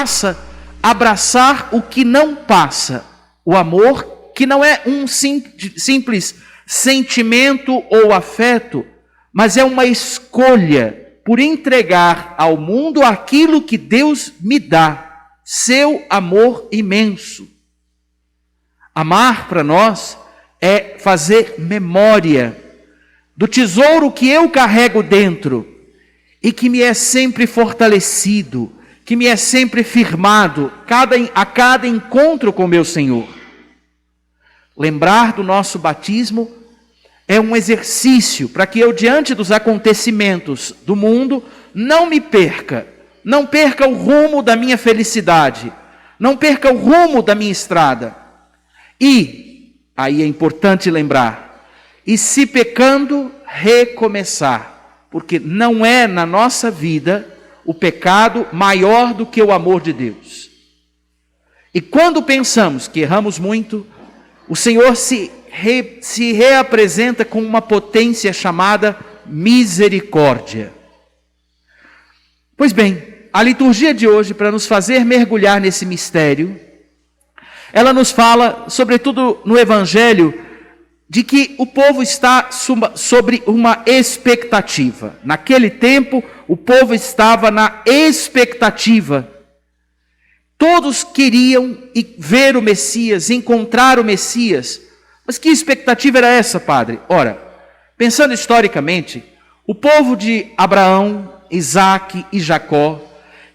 passa, abraçar o que não passa. O amor, que não é um simples sentimento ou afeto, mas é uma escolha por entregar ao mundo aquilo que Deus me dá, seu amor imenso. Amar para nós é fazer memória do tesouro que eu carrego dentro e que me é sempre fortalecido, que me é sempre firmado a cada encontro com meu Senhor. Lembrar do nosso batismo é um exercício para que eu, diante dos acontecimentos do mundo, não me perca, não perca o rumo da minha felicidade, não perca o rumo da minha estrada. E, aí é importante lembrar, e se pecando, recomeçar, porque não é na nossa vida o pecado maior do que o amor de Deus. E quando pensamos que erramos muito, o Senhor se reapresenta com uma potência chamada misericórdia. Pois bem, a liturgia de hoje, para nos fazer mergulhar nesse mistério, ela nos fala, sobretudo no Evangelho, de que o povo está sobre uma expectativa. Naquele tempo, o povo estava na expectativa. Todos queriam ver o Messias, encontrar o Messias. Mas que expectativa era essa, padre? Ora, pensando historicamente, o povo de Abraão, Isaque e Jacó,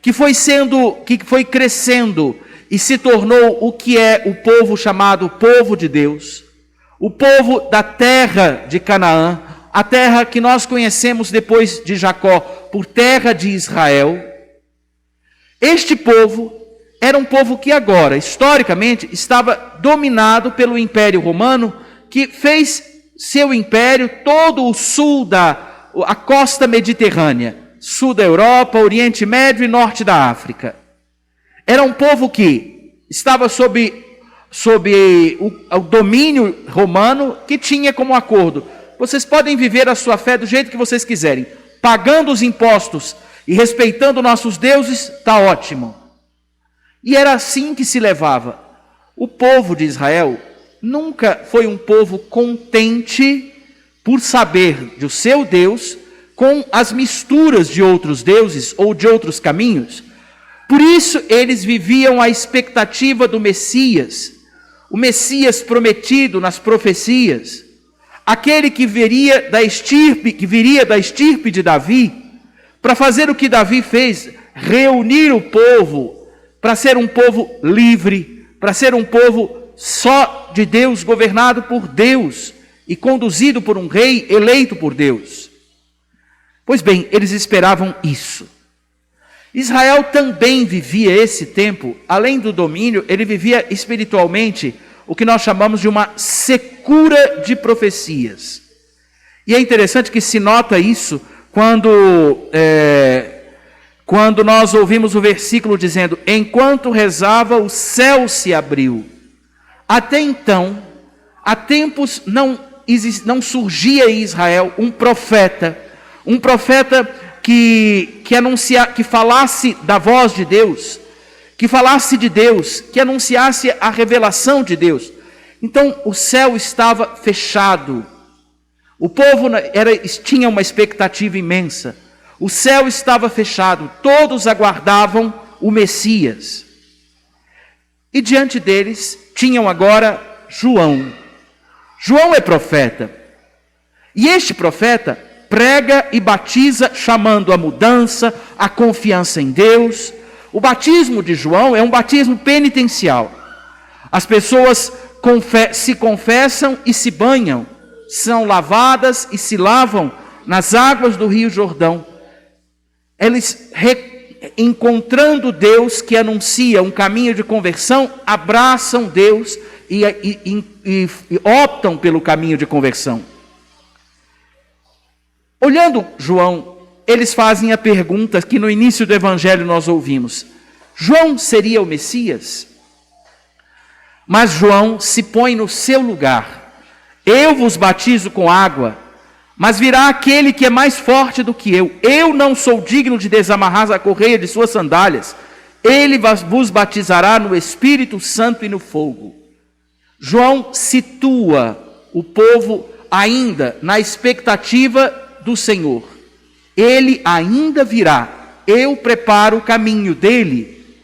que foi crescendo e se tornou o que é o povo chamado povo de Deus, o povo da terra de Canaã, a terra que nós conhecemos depois de Jacó por terra de Israel. Este povo era um povo que agora, historicamente, estava dominado pelo Império Romano, que fez seu império todo o sul a costa mediterrânea, sul da Europa, Oriente Médio e norte da África. Era um povo que estava sob o domínio romano, que tinha como acordo: vocês podem viver a sua fé do jeito que vocês quiserem, pagando os impostos e respeitando nossos deuses, está ótimo. E era assim que se levava. O povo de Israel nunca foi um povo contente por saber do seu Deus com as misturas de outros deuses ou de outros caminhos. Por isso eles viviam a expectativa do Messias, o Messias prometido nas profecias, aquele que viria da estirpe de Davi, para fazer o que Davi fez, reunir o povo, para ser um povo livre, para ser um povo só de Deus, governado por Deus e conduzido por um rei eleito por Deus. Pois bem, eles esperavam isso. Israel também vivia esse tempo, além do domínio, ele vivia espiritualmente o que nós chamamos de uma secura de profecias. E é interessante que se nota isso quando nós ouvimos o versículo dizendo: enquanto rezava, o céu se abriu. Até então, há tempos não surgia em Israel um profeta que falasse da voz de Deus, que falasse de Deus, que anunciasse a revelação de Deus. Então o céu estava fechado, o povo tinha uma expectativa imensa, o céu estava fechado, todos aguardavam o Messias. E diante deles tinham agora João. João é profeta, e este profeta prega e batiza, chamando a mudança, a confiança em Deus. O batismo de João é um batismo penitencial. As pessoas se confessam e se banham, são lavadas e se lavam nas águas do Rio Jordão. Eles, encontrando Deus que anuncia um caminho de conversão, abraçam Deus e optam pelo caminho de conversão. Olhando João, eles fazem a pergunta que no início do Evangelho nós ouvimos: João seria o Messias? Mas João se põe no seu lugar. Eu vos batizo com água, mas virá aquele que é mais forte do que eu. Eu não sou digno de desamarrar a correia de suas sandálias. ele vos batizará no Espírito Santo e no fogo. João situa o povo ainda na expectativa do Senhor. Ele ainda virá, eu preparo o caminho dele.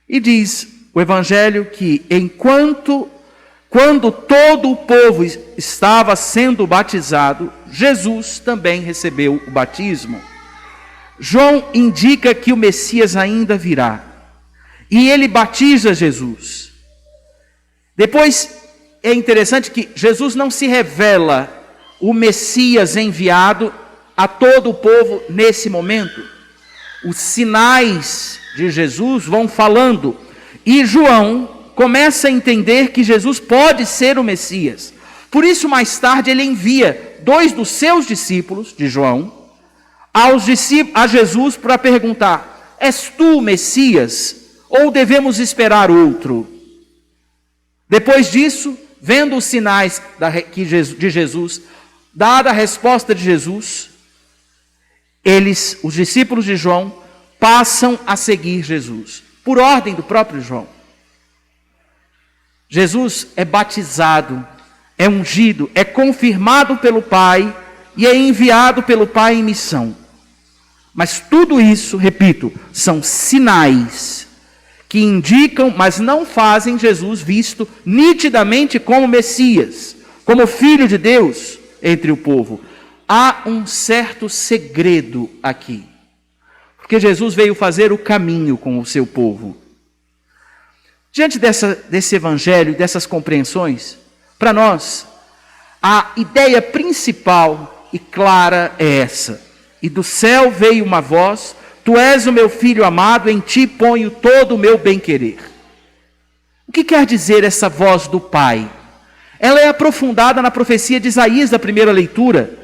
E diz o Evangelho que quando todo o povo estava sendo batizado, Jesus também recebeu o batismo. João indica que o Messias ainda virá. E ele batiza Jesus. Depois, é interessante que Jesus não se revela o Messias enviado a todo o povo nesse momento. Os sinais de Jesus vão falando. E João começa a entender que Jesus pode ser o Messias. Por isso, mais tarde, ele envia 2 dos seus discípulos, de João, a Jesus para perguntar: és tu o Messias ou devemos esperar outro? Depois disso, vendo os sinais de Jesus, dada a resposta de Jesus, os discípulos de João, passam a seguir Jesus, por ordem do próprio João. Jesus é batizado, é ungido, é confirmado pelo Pai e é enviado pelo Pai em missão. Mas tudo isso, repito, são sinais que indicam, mas não fazem Jesus visto nitidamente como Messias, como Filho de Deus entre o povo. Há um certo segredo aqui, porque Jesus veio fazer o caminho com o seu povo. Diante desse evangelho, dessas compreensões, para nós, a ideia principal e clara é essa: e do céu veio uma voz, tu és o meu filho amado, em ti ponho todo o meu bem-querer. O que quer dizer essa voz do Pai? Ela é aprofundada na profecia de Isaías da primeira leitura.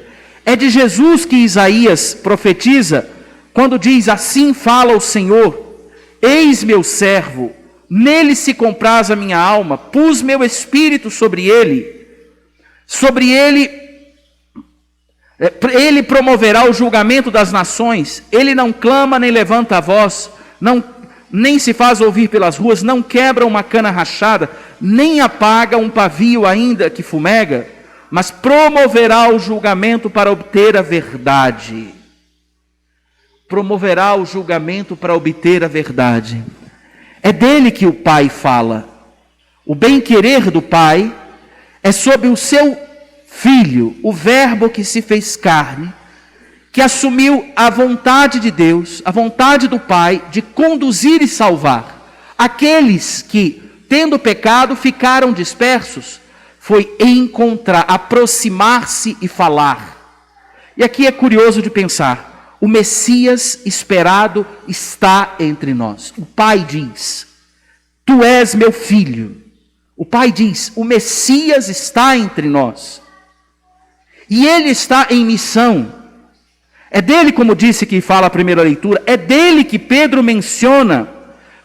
É de Jesus que Isaías profetiza, quando diz: assim fala o Senhor, eis meu servo, nele se compraz a minha alma, pus meu espírito sobre ele promoverá o julgamento das nações, ele não clama nem levanta a voz, nem se faz ouvir pelas ruas, não quebra uma cana rachada, nem apaga um pavio ainda que fumega, mas promoverá o julgamento para obter a verdade. Promoverá o julgamento para obter a verdade. É dele que o Pai fala. O bem-querer do Pai é sobre o seu Filho, o Verbo que se fez carne, que assumiu a vontade de Deus, a vontade do Pai, de conduzir e salvar aqueles que, tendo pecado, ficaram dispersos. Foi encontrar, aproximar-se e falar. E aqui é curioso de pensar: o Messias esperado está entre nós. O Pai diz: tu és meu filho. O Pai diz: o Messias está entre nós. E ele está em missão. É dele, como disse que fala a primeira leitura, é dele que Pedro menciona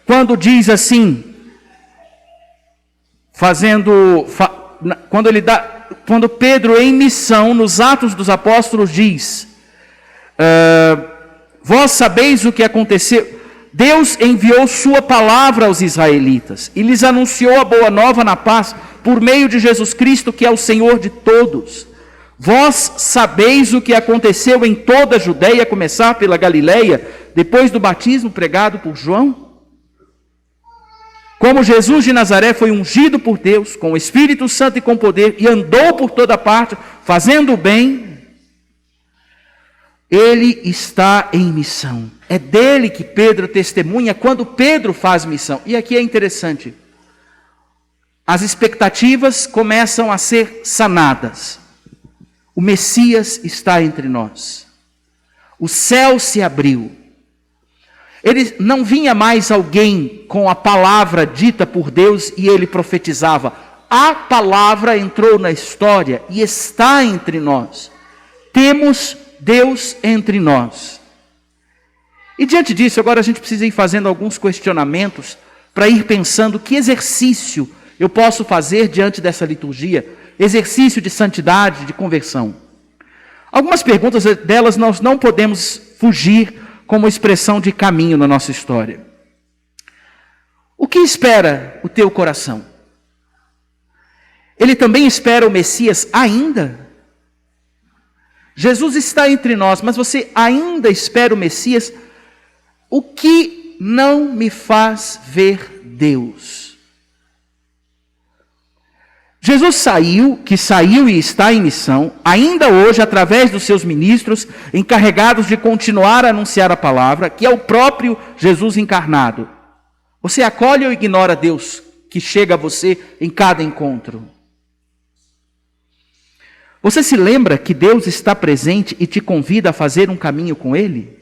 quando diz assim, quando Pedro em missão, nos Atos dos Apóstolos diz: vós sabeis o que aconteceu. Deus enviou sua palavra aos israelitas e lhes anunciou a boa nova na paz por meio de Jesus Cristo, que é o Senhor de todos. Vós sabeis o que aconteceu em toda a Judeia, a começar pela Galileia, depois do batismo pregado por João? Como Jesus de Nazaré foi ungido por Deus, com o Espírito Santo e com poder, e andou por toda parte, fazendo o bem. Ele está em missão. É dele que Pedro testemunha quando Pedro faz missão. E aqui é interessante. As expectativas começam a ser sanadas. O Messias está entre nós. O céu se abriu. Ele não vinha mais alguém com a palavra dita por Deus e ele profetizava. A palavra entrou na história e está entre nós. Temos Deus entre nós. E diante disso, agora a gente precisa ir fazendo alguns questionamentos para ir pensando que exercício eu posso fazer diante dessa liturgia, exercício de santidade, de conversão. Algumas perguntas delas nós não podemos fugir como expressão de caminho na nossa história. O que espera o teu coração? Ele também espera o Messias ainda? Jesus está entre nós, mas você ainda espera o Messias? O que não me faz ver Deus? Jesus saiu e está em missão, ainda hoje, através dos seus ministros, encarregados de continuar a anunciar a palavra, que é o próprio Jesus encarnado. Você acolhe ou ignora Deus que chega a você em cada encontro? Você se lembra que Deus está presente e te convida a fazer um caminho com Ele?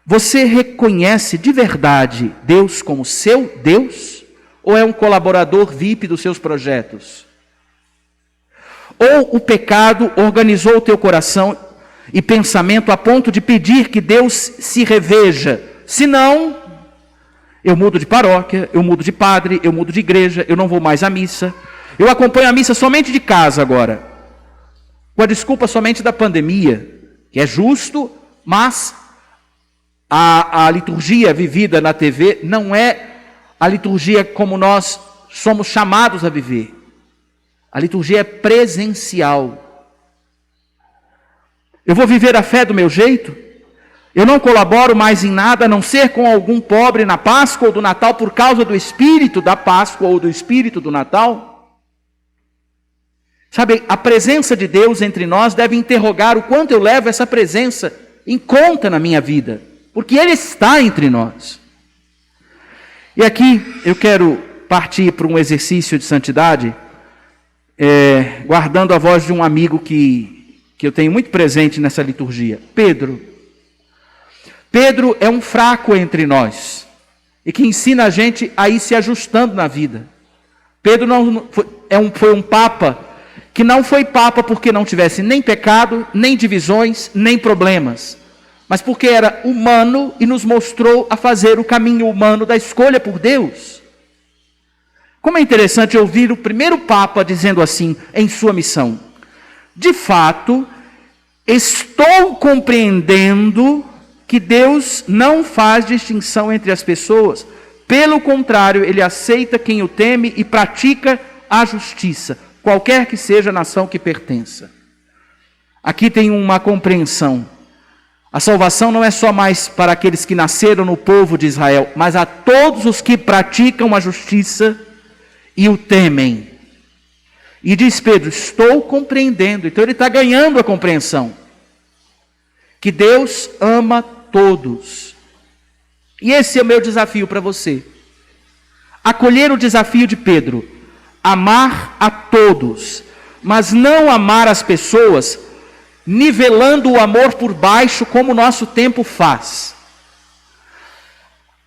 Você reconhece de verdade Deus como seu Deus? Ou é um colaborador VIP dos seus projetos? Ou o pecado organizou o teu coração e pensamento a ponto de pedir que Deus se reveja? Se não, eu mudo de paróquia, eu mudo de padre, eu mudo de igreja, eu não vou mais à missa. Eu acompanho a missa somente de casa agora, com a desculpa somente da pandemia, que é justo, mas a liturgia vivida na TV não é a liturgia como nós somos chamados a viver. A liturgia é presencial. Eu vou viver a fé do meu jeito? Eu não colaboro mais em nada, a não ser com algum pobre na Páscoa ou do Natal, por causa do espírito da Páscoa ou do espírito do Natal? Sabe, a presença de Deus entre nós deve interrogar o quanto eu levo essa presença em conta na minha vida, porque Ele está entre nós. E aqui eu quero partir para um exercício de santidade, guardando a voz de um amigo que eu tenho muito presente nessa liturgia. Pedro é um fraco entre nós, e que ensina a gente a ir se ajustando na vida. Pedro foi um papa, que não foi papa porque não tivesse nem pecado, nem divisões, nem problemas, mas porque era humano e nos mostrou a fazer o caminho humano da escolha por Deus. Como é interessante ouvir o primeiro Papa dizendo assim, em sua missão: de fato, estou compreendendo que Deus não faz distinção entre as pessoas. Pelo contrário, Ele aceita quem o teme e pratica a justiça, qualquer que seja a nação que pertença. Aqui tem uma compreensão. A salvação não é só mais para aqueles que nasceram no povo de Israel, mas a todos os que praticam a justiça e o temem. E diz Pedro, estou compreendendo. Então ele está ganhando a compreensão. Que Deus ama todos. E esse é o meu desafio para você. Acolher o desafio de Pedro. Amar a todos, mas não amar as pessoas nivelando o amor por baixo, como o nosso tempo faz.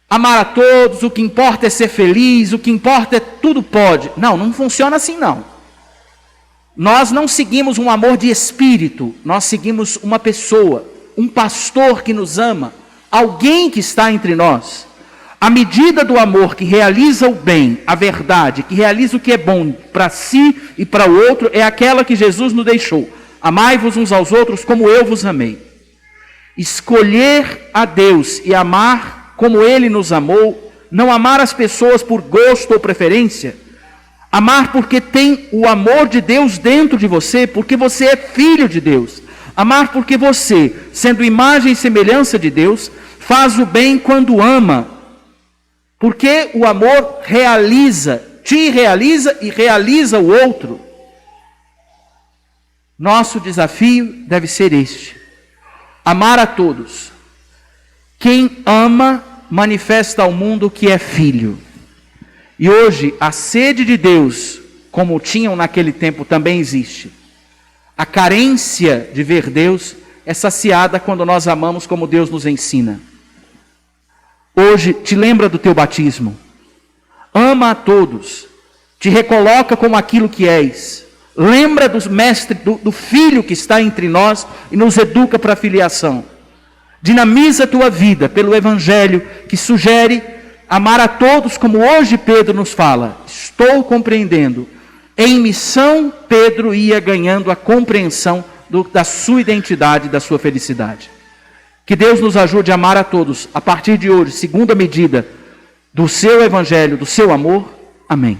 Amar a todos, o que importa é ser feliz, o que importa é tudo pode. Não funciona assim não. Nós não seguimos um amor de espírito, nós seguimos uma pessoa, um pastor que nos ama, alguém que está entre nós. A medida do amor que realiza o bem, a verdade, que realiza o que é bom para si e para o outro, é aquela que Jesus nos deixou. Amai-vos uns aos outros como eu vos amei. Escolher a Deus e amar como Ele nos amou, não amar as pessoas por gosto ou preferência, amar porque tem o amor de Deus dentro de você, porque você é filho de Deus. Amar porque você, sendo imagem e semelhança de Deus, faz o bem quando ama, porque o amor te realiza e realiza o outro. Nosso desafio deve ser este: amar a todos. Quem ama manifesta ao mundo que é filho. E hoje a sede de Deus, como tinham naquele tempo, também existe. A carência de ver Deus é saciada quando nós amamos como Deus nos ensina. Hoje te lembra do teu batismo. Ama a todos. Te recoloca como aquilo que és. Lembra do mestre, do filho que está entre nós e nos educa para a filiação. Dinamiza a tua vida pelo evangelho que sugere amar a todos, como hoje Pedro nos fala. Estou compreendendo. Em missão, Pedro ia ganhando a compreensão da sua identidade, da sua felicidade. Que Deus nos ajude a amar a todos, a partir de hoje, segundo a medida do seu evangelho, do seu amor. Amém.